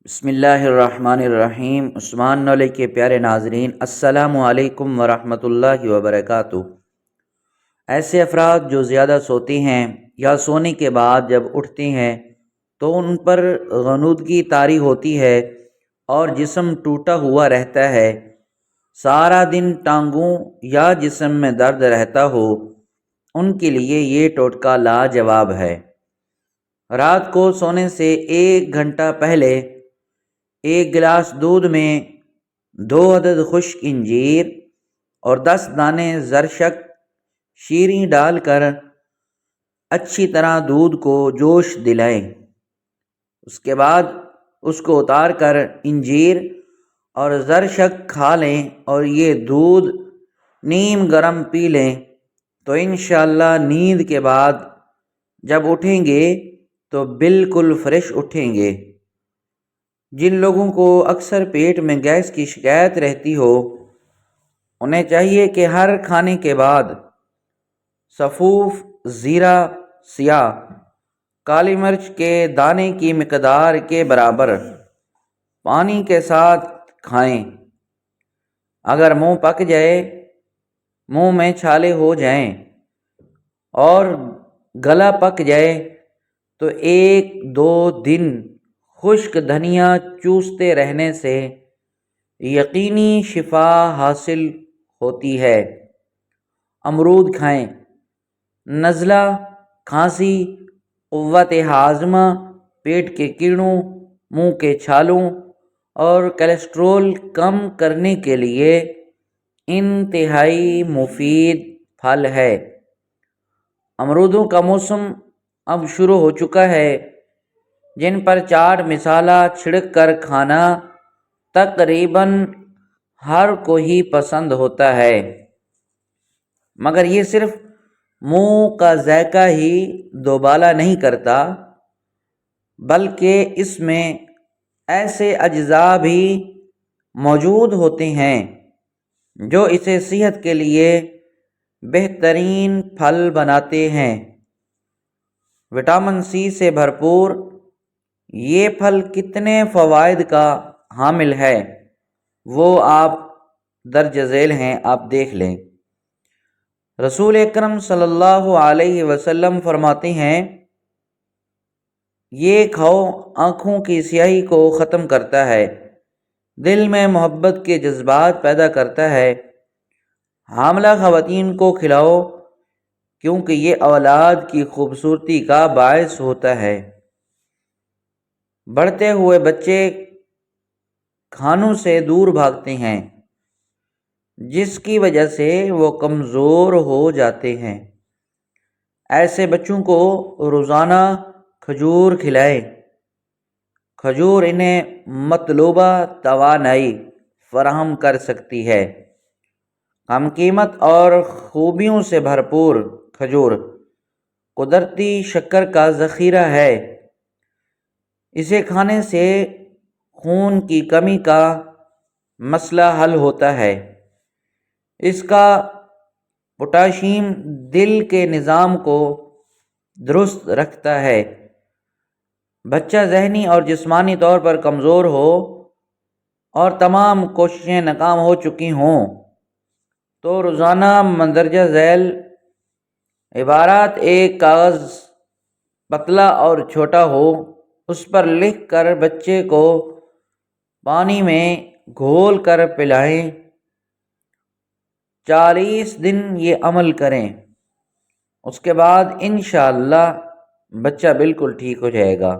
بسم اللہ الرحمن الرحیم۔ عثمان نولے کے پیارے ناظرین، السلام علیکم ورحمۃ اللہ وبرکاتہ۔ ایسے افراد جو زیادہ سوتے ہیں یا سونے کے بعد جب اٹھتے ہیں تو ان پر غنودگی طاری ہوتی ہے اور جسم ٹوٹا ہوا رہتا ہے، سارا دن ٹانگوں یا جسم میں درد رہتا ہو، ان کے لیے یہ ٹوٹکا لاجواب ہے۔ رات کو سونے سے 1 گھنٹہ پہلے 1 گلاس دودھ میں 2 عدد خشک انجیر اور 10 دانے زرشک شیریں ڈال کر اچھی طرح دودھ کو جوش دلائیں۔ اس کے بعد اس کو اتار کر انجیر اور زرشک کھا لیں اور یہ دودھ نیم گرم پی لیں تو انشاءاللہ نیند کے بعد جب اٹھیں گے تو بالکل فریش اٹھیں گے۔ جن لوگوں کو اکثر پیٹ میں گیس کی شکایت رہتی ہو، انہیں چاہیے کہ ہر کھانے کے بعد سفوف زیرہ سیاہ کالی مرچ کے دانے کی مقدار کے برابر پانی کے ساتھ کھائیں۔ اگر منہ پک جائے، منہ میں چھالے ہو جائیں اور گلا پک جائے تو 1-2 دن خشک دھنیا چوستے رہنے سے یقینی شفا حاصل ہوتی ہے۔ امرود کھائیں۔ نزلہ، کھانسی، قوت ہاضمہ، پیٹ کے کیڑوں، منہ کے چھالوں اور کولیسٹرول کم کرنے کے لیے انتہائی مفید پھل ہے۔ امرودوں کا موسم اب شروع ہو چکا ہے، جن پر چاٹ مسالہ چھڑک کر کھانا تقریباً ہر کو ہی پسند ہوتا ہے، مگر یہ صرف منہ کا ذائقہ ہی دوبالا نہیں کرتا، بلکہ اس میں ایسے اجزاء بھی موجود ہوتے ہیں جو اسے صحت کے لیے بہترین پھل بناتے ہیں۔ وٹامن سی سے بھرپور یہ پھل کتنے فوائد کا حامل ہے وہ آپ درج ذیل ہیں، آپ دیکھ لیں۔ رسول اکرم صلی اللہ علیہ وسلم فرماتے ہیں، یہ کھاؤ آنکھوں کی سیاہی کو ختم کرتا ہے، دل میں محبت کے جذبات پیدا کرتا ہے، حاملہ خواتین کو کھلاؤ کیونکہ یہ اولاد کی خوبصورتی کا باعث ہوتا ہے۔ بڑھتے ہوئے بچے کھانوں سے دور بھاگتے ہیں، جس کی وجہ سے وہ کمزور ہو جاتے ہیں۔ ایسے بچوں کو روزانہ کھجور کھلائیں۔ کھجور انہیں مطلوبہ توانائی فراہم کر سکتی ہے۔ کم قیمت اور خوبیوں سے بھرپور کھجور قدرتی شکر کا ذخیرہ ہے۔ اسے کھانے سے خون کی کمی کا مسئلہ حل ہوتا ہے۔ اس کا پوٹاشیم دل کے نظام کو درست رکھتا ہے۔ بچہ ذہنی اور جسمانی طور پر کمزور ہو اور تمام کوششیں ناکام ہو چکی ہوں تو روزانہ مندرجہ ذیل عبارات ایک کاغذ پتلا اور چھوٹا ہو، اس پر لکھ کر بچے کو پانی میں گھول کر پلائیں۔ 40 دن یہ عمل کریں، اس کے بعد انشاءاللہ بچہ بالکل ٹھیک ہو جائے گا۔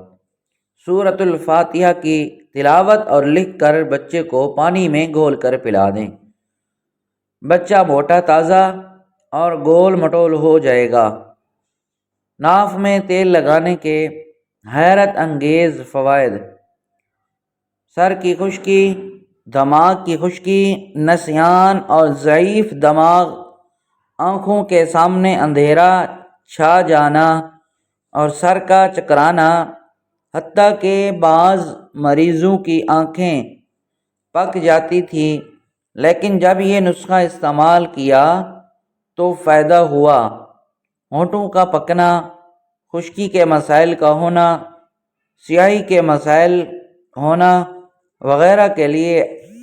سورۃ الفاتحہ کی تلاوت اور لکھ کر بچے کو پانی میں گھول کر پلا دیں، بچہ موٹا تازہ اور گول مٹول ہو جائے گا۔ ناف میں تیل لگانے کے حیرت انگیز فوائد: سر کی خشکی، دماغ کی خشکی، نسیان اور ضعیف دماغ، آنکھوں کے سامنے اندھیرا چھا جانا اور سر کا چکرانا، حتیٰ کہ بعض مریضوں کی آنکھیں پک جاتی تھی، لیکن جب یہ نسخہ استعمال کیا تو فائدہ ہوا۔ ہونٹوں کا پکنا، خشکی کے مسائل کا ہونا، سیاہی کے مسائل ہونا وغیرہ کے لیے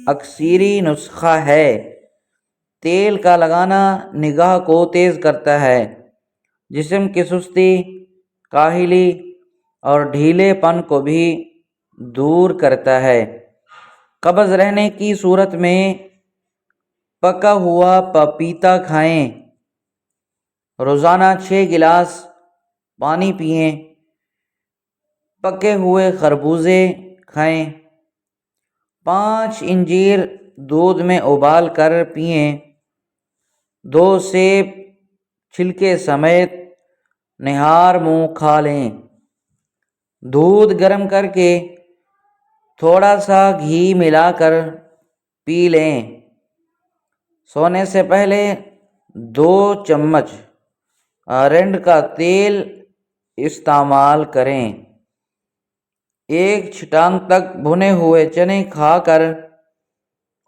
اکثری نسخہ ہے۔ تیل کا لگانا نگاہ کو تیز کرتا ہے، جسم کی سستی، کاہلی اور ڈھیلے پن کو بھی دور کرتا ہے۔ قبض رہنے کی صورت میں پکا ہوا پپیتا کھائیں، روزانہ 6 گلاس پانی پئیں، پکے ہوئے خربوزے کھائیں، 5 انجیر دودھ میں ابال کر پئیں، 2 سیب چھلکے سمیت نہار منہ کھا لیں۔ دودھ گرم کر کے تھوڑا سا گھی ملا کر پی لیں۔ سونے سے پہلے 2 چمچ ارنڈ کا تیل استعمال کریں۔ 1 چھٹانک تک بھنے ہوئے چنے کھا کر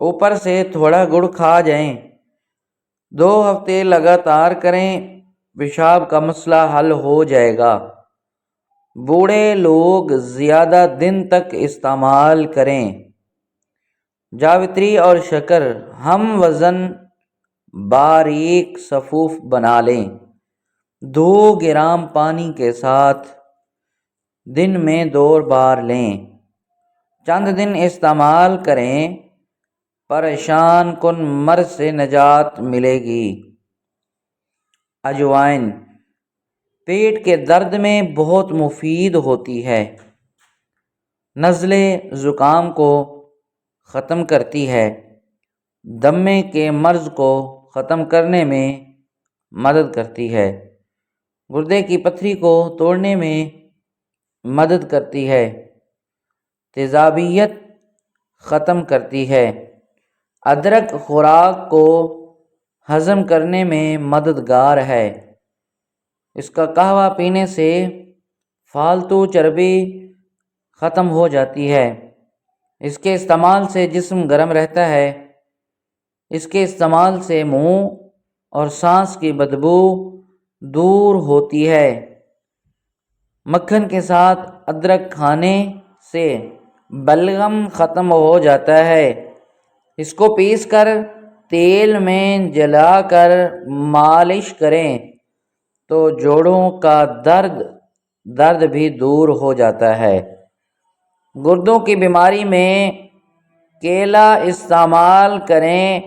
اوپر سے تھوڑا گڑ کھا جائیں۔ 2 ہفتے لگاتار کریں، پیشاب کا مسئلہ حل ہو جائے گا۔ بوڑھے لوگ زیادہ دن تک استعمال کریں۔ جاوتری اور شکر ہم وزن باریک سفوف بنا لیں۔ 2 گرام پانی کے ساتھ دن میں 2 بار لیں۔ چند دن استعمال کریں، پریشان کن مرض سے نجات ملے گی۔ اجوائن پیٹ کے درد میں بہت مفید ہوتی ہے۔ نزلے زکام کو ختم کرتی ہے، دمے کے مرض کو ختم کرنے میں مدد کرتی ہے، گردے کی پتھری کو توڑنے میں مدد کرتی ہے، تیزابیت ختم کرتی ہے۔ ادرک خوراک کو ہضم کرنے میں مددگار ہے۔ اس کا قہوہ پینے سے فالتو چربی ختم ہو جاتی ہے۔ اس کے استعمال سے جسم گرم رہتا ہے۔ اس کے استعمال سے منہ اور سانس کی بدبو دور ہوتی ہے۔ مکھن کے ساتھ ادرک کھانے سے بلغم ختم ہو جاتا ہے۔ اس کو پیس کر تیل میں جلا کر مالش کریں تو جوڑوں کا درد بھی دور ہو جاتا ہے۔ گردوں کی بیماری میں کیلا استعمال کریں،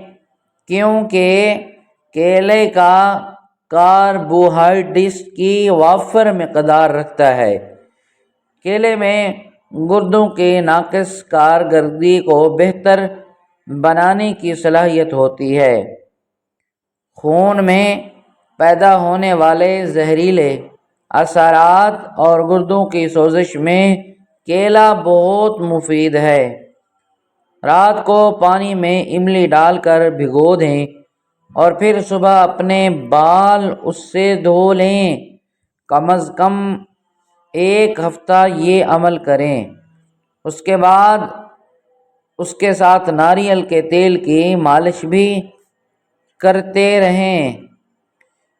کیونکہ کیلے کا کاربوہائیڈریٹس کی وافر مقدار رکھتا ہے۔ کیلے میں گردوں کے ناقص کارکردگی کو بہتر بنانے کی صلاحیت ہوتی ہے۔ خون میں پیدا ہونے والے زہریلے اثرات اور گردوں کی سوزش میں کیلا بہت مفید ہے۔ رات کو پانی میں املی ڈال کر بھگو دیں اور پھر صبح اپنے بال اس سے دھو لیں۔ کم از کم 1 ہفتہ یہ عمل کریں، اس کے بعد اس کے ساتھ ناریل کے تیل کی مالش بھی کرتے رہیں۔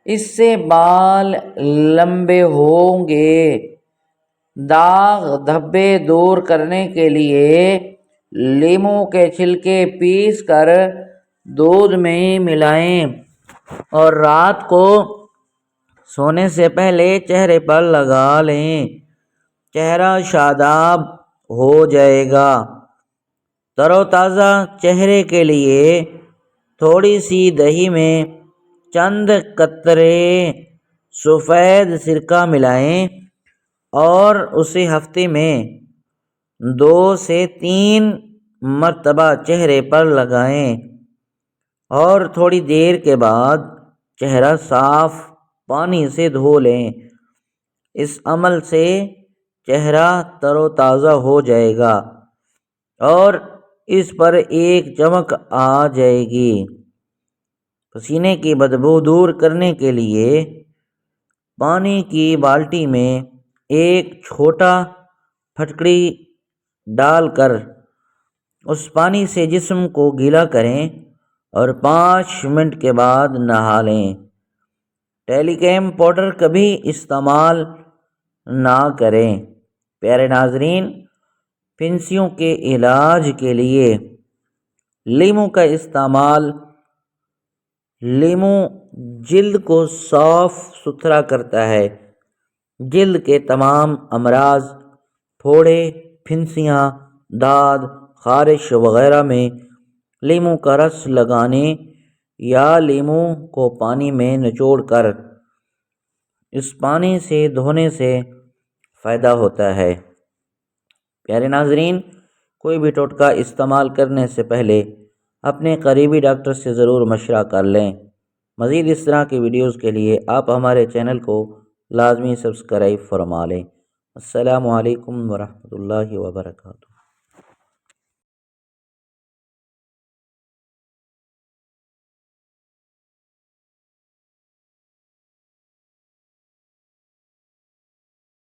اس سے بال لمبے ہوں گے۔ داغ دھبے دور کرنے کے لیے لیموں کے چھلکے پیس کر دودھ میں ملائیں اور رات کو سونے سے پہلے چہرے پر لگا لیں۔ چہرہ شاداب ہو جائے گا۔ تر و تازہ چہرے کے لیے تھوڑی سی دہی میں چند قطرے سفید سرکہ ملائیں اور اسے ہفتے میں 2 سے 3 مرتبہ چہرے پر لگائیں اور تھوڑی دیر کے بعد چہرہ صاف پانی سے دھو لیں۔ اس عمل سے چہرہ تر و تازہ ہو جائے گا اور اس پر ایک چمک آ جائے گی۔ پسینے کی بدبو دور کرنے کے لیے پانی کی بالٹی میں 1 چھوٹا پھٹکڑی ڈال کر اس پانی سے جسم کو گیلا کریں اور 5 منٹ کے بعد نہا لیں۔ ٹیلیکیم پاؤڈر کبھی استعمال نہ کریں۔ پیارے ناظرین، پھنسیوں کے علاج کے لیے لیموں کا استعمال۔ لیموں جلد کو صاف ستھرا کرتا ہے۔ جلد کے تمام امراض، پھوڑے، پھنسیاں، داد، خارش وغیرہ میں لیموں کا رس لگانے یا لیموں کو پانی میں نچوڑ کر اس پانی سے دھونے سے فائدہ ہوتا ہے۔ پیارے ناظرین، کوئی بھی ٹوٹکا استعمال کرنے سے پہلے اپنے قریبی ڈاکٹر سے ضرور مشورہ کر لیں۔ مزید اس طرح کی ویڈیوز کے لیے آپ ہمارے چینل کو لازمی سبسکرائب فرما لیں۔ السلام علیکم ورحمۃ اللہ وبرکاتہ۔